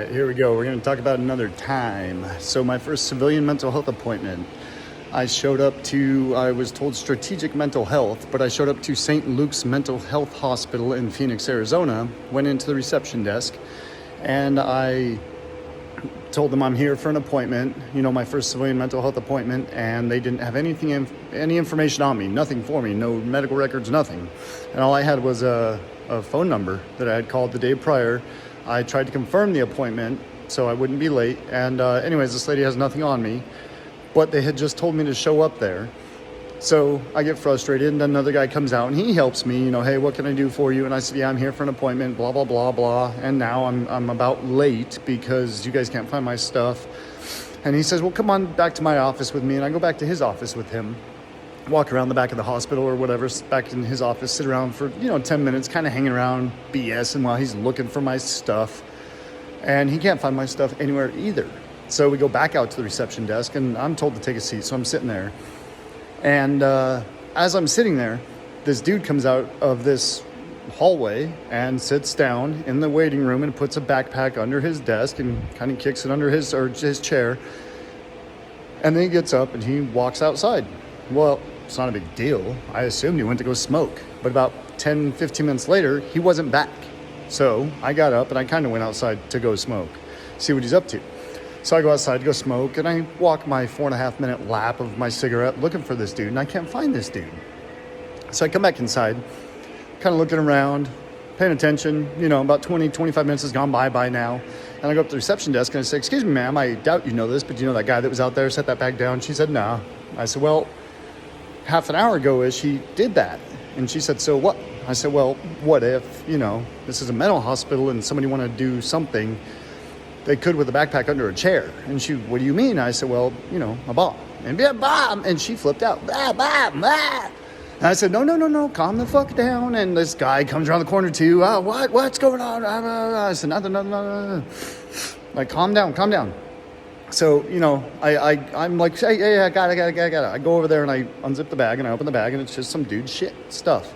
right, here we go. We're going to talk about another time. So my first civilian mental health appointment, I was told Strategic Mental Health, but I showed up to St. Luke's Mental Health Hospital in Phoenix, Arizona, went into the reception desk, and I told them I'm here for an appointment, my first civilian mental health appointment, and they didn't have any information on me, nothing for me, no medical records, nothing. And all I had was a phone number that I had called the day prior. I tried to confirm the appointment so I wouldn't be late, and anyways, this lady has nothing on me, but they had just told me to show up there. So I get frustrated, and then another guy comes out and he helps me, hey, what can I do for you? And I said, yeah, I'm here for an appointment, blah, blah, blah, blah. And now I'm about late because you guys can't find my stuff. And he says, well, come on back to my office with me. And I go back to his office with him, walk around the back of the hospital or whatever, back in his office, sit around for, 10 minutes, kind of hanging around, BSing while he's looking for my stuff. And he can't find my stuff anywhere either. So we go back out to the reception desk, and I'm told to take a seat. So I'm sitting there. And as I'm sitting there, this dude comes out of this hallway and sits down in the waiting room and puts a backpack under his desk and kind of kicks it under his chair. And then he gets up and he walks outside. Well, it's not a big deal. I assumed he went to go smoke. But about 10, 15 minutes later, he wasn't back. So I got up and I kind of went outside to go smoke, see what he's up to. So I go outside to go smoke, and I walk my 4.5-minute lap of my cigarette looking for this dude, and I can't find this dude. So I come back inside, kind of looking around, paying attention. About 20, 25 minutes has gone by now. And I go up to the reception desk, and I say, excuse me, ma'am, I doubt you know this, but do you know that guy that was out there, set that bag down? She said, no. I said, well, half an hour ago-ish, he did that. And she said, so what? I said, well, what if, this is a mental hospital and somebody want to do something they could with a backpack under a chair. And she, what do you mean? I said, well, a bomb. And be a bomb. And she flipped out. Bah, bah, bah. And I said, no, calm the fuck down. And this guy comes around the corner too. Oh, what's going on? I said, nothing. Like, calm down. So, I'm like, hey, I got it. I go over there and I unzip the bag and I open the bag and it's just some dude's shit stuff.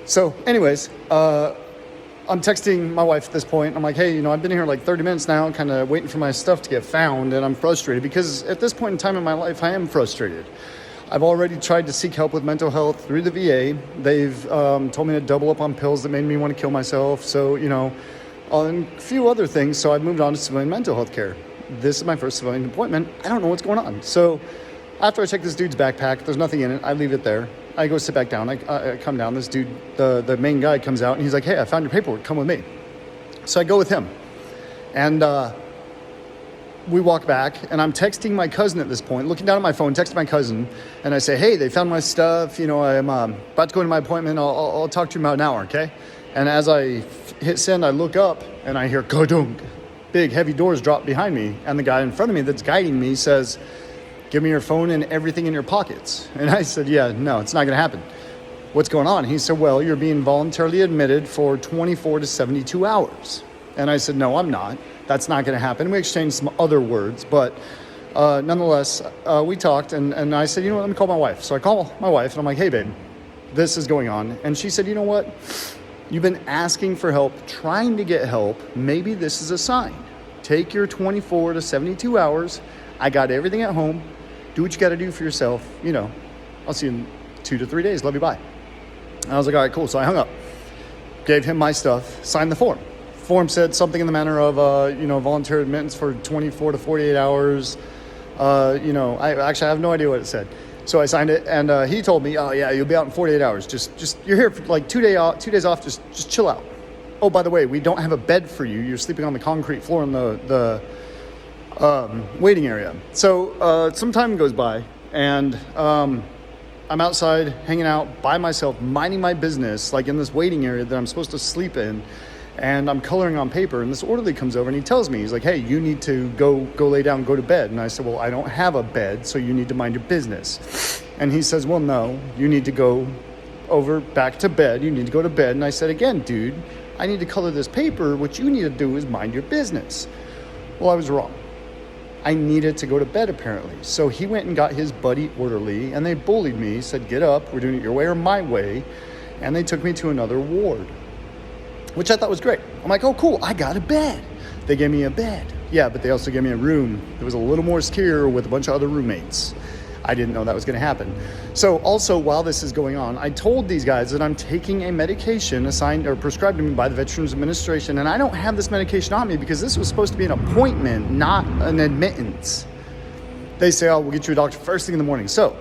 So anyways, I'm texting my wife at this point. I'm like, hey, I've been here like 30 minutes now, kind of waiting for my stuff to get found, and I'm frustrated because at this point in time in my life, I am frustrated. I've already tried to seek help with mental health through the VA. They've told me to double up on pills that made me want to kill myself. So, on a few other things. So I've moved on to civilian mental health care. This is my first civilian appointment. I don't know what's going on. So after I check this dude's backpack, there's nothing in it. I leave it there. I go sit back down. I come down. This dude, the main guy, comes out and he's like, hey, I found your paperwork. Come with me. So I go with him. And we walk back, and I'm texting my cousin at this point, looking down at my phone, texting my cousin, and I say, hey, they found my stuff. I'm about to go into my appointment. I'll talk to you in about an hour, okay? And as I hit send, I look up, and I hear, ka-dunk. Big, heavy doors drop behind me, and the guy in front of me that's guiding me says, give me your phone and everything in your pockets. And I said, yeah, no, it's not going to happen. What's going on? He said, well, you're being voluntarily admitted for 24 to 72 hours. And I said, no, I'm not. That's not going to happen. We exchanged some other words, but nonetheless, we talked, and I said, let me call my wife. So I call my wife, and I'm like, hey, babe, this is going on. And she said, you know what? You've been asking for help, trying to get help. Maybe this is a sign. Take your 24 to 72 hours. I got everything at home. Do what you got to do for yourself. I'll see you in 2 to 3 days. Love you, bye. And I was like, all right, cool. So I hung up, gave him my stuff, signed the form. Form said something in the manner of, voluntary admittance for 24 to 48 hours. I have no idea what it said. So I signed it, and he told me, oh yeah, you'll be out in 48 hours. Just you're here for like 2 days off. Just chill out. Oh, by the way, we don't have a bed for you. You're sleeping on the concrete floor in the waiting area. So some time goes by, and I'm outside hanging out by myself, minding my business, like in this waiting area that I'm supposed to sleep in, and I'm coloring on paper, and this orderly comes over and he tells me, he's like, hey, you need to go lay down, go to bed. And I said, well, I don't have a bed, so you need to mind your business. And he says, well, no, you need to go over back to bed. You need to go to bed. And I said, again, dude, I need to color this paper. What you need to do is mind your business. Well, I was wrong. I needed to go to bed, apparently. So he went and got his buddy orderly, and they bullied me, said, get up, we're doing it your way or my way. And they took me to another ward, which I thought was great. I'm like, oh, cool, I got a bed. They gave me a bed. Yeah, but they also gave me a room that was a little more secure with a bunch of other roommates. I didn't know that was going to happen. So also, while this is going on, I told these guys that I'm taking a medication assigned or prescribed to me by the Veterans Administration, and I don't have this medication on me because this was supposed to be an appointment, not an admittance. They say, oh, we'll get you a doctor first thing in the morning. So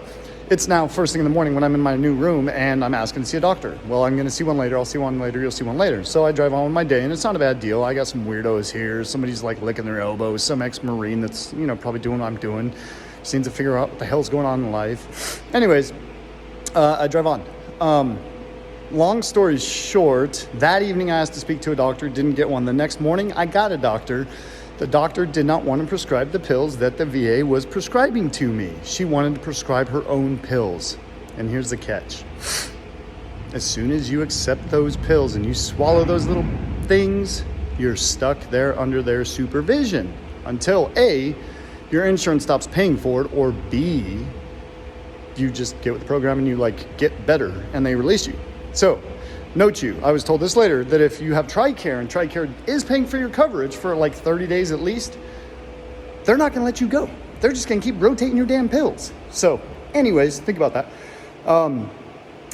it's now first thing in the morning when I'm in my new room and I'm asking to see a doctor. Well, I'm going to see one later. I'll see one later. You'll see one later. So I drive on with my day, and it's not a bad deal. I got some weirdos here. Somebody's like licking their elbows. Some ex-Marine that's, probably doing what I'm doing. Seems to figure out what the hell's going on in life. Anyways, I drive on. Long story short, that evening I asked to speak to a doctor, didn't get one. The next morning I got a doctor. The doctor did not want to prescribe the pills that the VA was prescribing to me. She wanted to prescribe her own pills. And here's the catch. As soon as you accept those pills and you swallow those little things, you're stuck there under their supervision until A, your insurance stops paying for it, or B, you just get with the program and you get better and they release you. So note I was told this later, that if you have TRICARE and TRICARE is paying for your coverage for 30 days at least, they're not going to let you go. They're just going to keep rotating your damn pills. So anyways, think about that.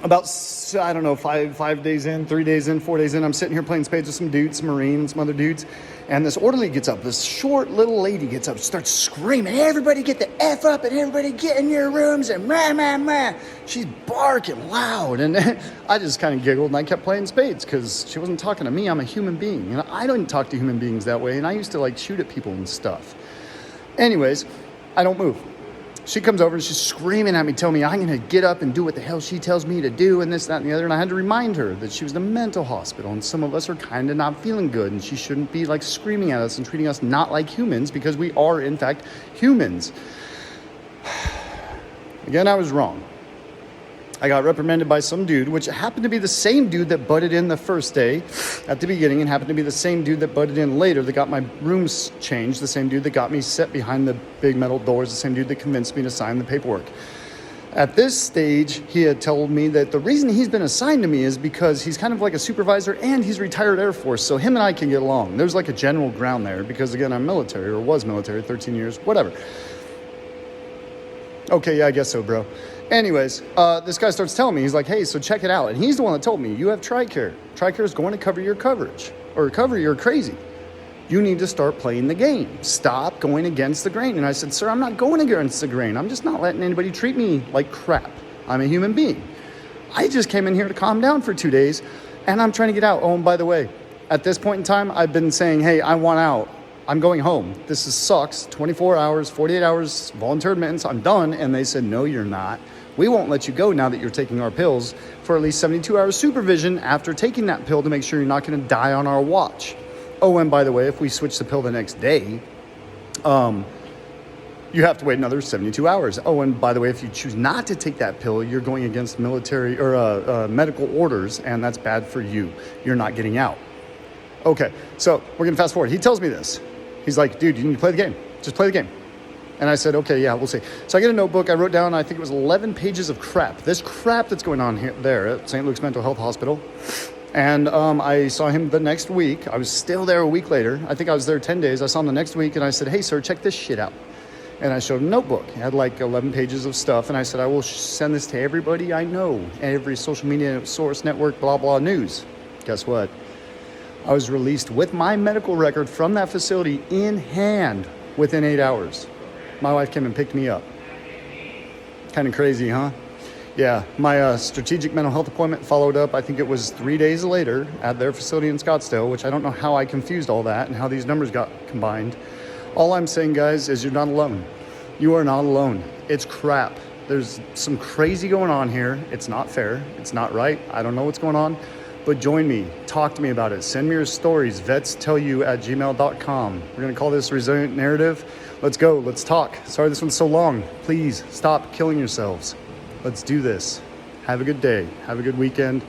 About, 5 days in, 3 days in, 4 days in, I'm sitting here playing spades with some dudes, some Marine and some other dudes. And this orderly gets up, this short little lady gets up, starts screaming, everybody get the F up and everybody get in your rooms and rah, rah, rah. She's barking loud. And I just kind of giggled and I kept playing spades because she wasn't talking to me. I'm a human being. And I don't talk to human beings that way. And I used to shoot at people and stuff. Anyways, I don't move. She comes over and she's screaming at me, telling me I'm going to get up and do what the hell she tells me to do and this, that, and the other. And I had to remind her that she was in a mental hospital and some of us are kind of not feeling good and she shouldn't be screaming at us and treating us not like humans because we are, in fact, humans. Again, I was wrong. I got reprimanded by some dude, which happened to be the same dude that butted in the first day at the beginning and happened to be the same dude that butted in later that got my rooms changed, the same dude that got me set behind the big metal doors, the same dude that convinced me to sign the paperwork. At this stage, he had told me that the reason he's been assigned to me is because he's kind of like a supervisor and he's retired Air Force, so him and I can get along. There's a general ground there because, again, I'm military or was military, 13 years, whatever. Okay, yeah, I guess so, bro. Anyways, this guy starts telling me, he's like, hey, so check it out. And he's the one that told me, you have TRICARE. TRICARE is going to cover your coverage. Or cover your crazy. You need to start playing the game. Stop going against the grain. And I said, sir, I'm not going against the grain. I'm just not letting anybody treat me like crap. I'm a human being. I just came in here to calm down for 2 days, and I'm trying to get out. Oh, and by the way, at this point in time, I've been saying, hey, I want out. I'm going home. This sucks. 24 hours, 48 hours, volunteer admittance. I'm done. And they said, no, you're not. We won't let you go now that you're taking our pills for at least 72 hours supervision after taking that pill to make sure you're not going to die on our watch. Oh, and by the way, if we switch the pill the next day, you have to wait another 72 hours. Oh, and by the way, if you choose not to take that pill, you're going against military or medical orders, and that's bad for you. You're not getting out. Okay, so we're going to fast forward. He tells me this. He's like, dude, you need to play the game. Just play the game. And I said, okay, yeah, we'll see. So I get a notebook. I wrote down, I think it was 11 pages of crap. This crap that's going on there at St. Luke's Mental Health Hospital. And I saw him the next week. I was still there a week later. I think I was there 10 days. I saw him the next week, and I said, hey, sir, check this shit out. And I showed him a notebook. It had 11 pages of stuff. And I said, I will send this to everybody I know, every social media source, network, blah, blah, news. Guess what? I was released with my medical record from that facility in hand within 8 hours. My wife came and picked me up. Kind of crazy, huh? Yeah, my strategic mental health appointment followed up, I think it was 3 days later at their facility in Scottsdale, which I don't know how I confused all that and how these numbers got combined. All I'm saying, guys, is you're not alone. You are not alone. It's crap. There's some crazy going on here. It's not fair. It's not right. I don't know what's going on. But join me. Talk to me about it. Send me your stories. vetstellyou@gmail.com. We're going to call this Resilient Narrative. Let's go. Let's talk. Sorry this one's so long. Please stop killing yourselves. Let's do this. Have a good day. Have a good weekend.